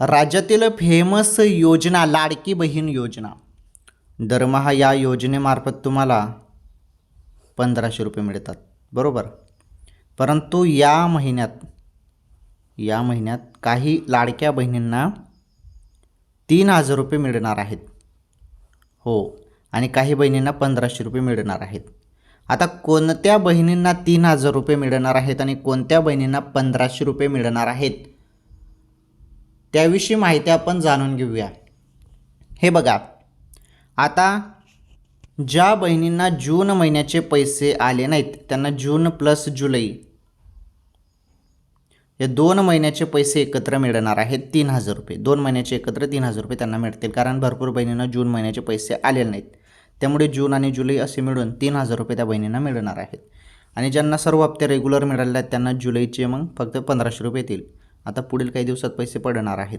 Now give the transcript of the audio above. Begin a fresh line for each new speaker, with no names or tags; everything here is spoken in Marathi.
राज्यातील फेमस योजना लाडकी बहीण योजना. दरमहा या योजनेमार्फत तुम्हाला 1500 रुपये मिळतात, बरोबर. परंतु या महिन्यात काही लाडक्या बहिणींना 3000 रुपये मिळणार आहेत. हो, आणि काही बहिणींना 1500 रुपये मिळणार आहेत. आता कोणत्या बहिणींना 3000 रुपये मिळणार आहेत आणि कोणत्या बहिणींना 1500 रुपये मिळणार आहेत त्याविषयी माहिती आपण जाणून घेऊया. हे बघा, आता ज्या बहिणींना जून महिन्याचे पैसे आले नाहीत त्यांना जून प्लस जुलै या 2 महिन्याचे पैसे एकत्र मिळणार आहेत 3000 रुपये. 2 महिन्याचे एकत्र 3000 रुपये त्यांना मिळतील, कारण भरपूर बहिणींना जून महिन्याचे पैसे आलेले नाहीत. त्यामुळे जून आणि जुलै असे मिळून 3000 रुपये त्या बहिणींना मिळणार आहेत. आणि ज्यांना सर्व हप्ते रेग्युलर मिळाले आहेत त्यांना जुलैचे मग फक्त 1500 रुपये येतील. आता पुढील काही दिवसात पैसे पडणार आहेत.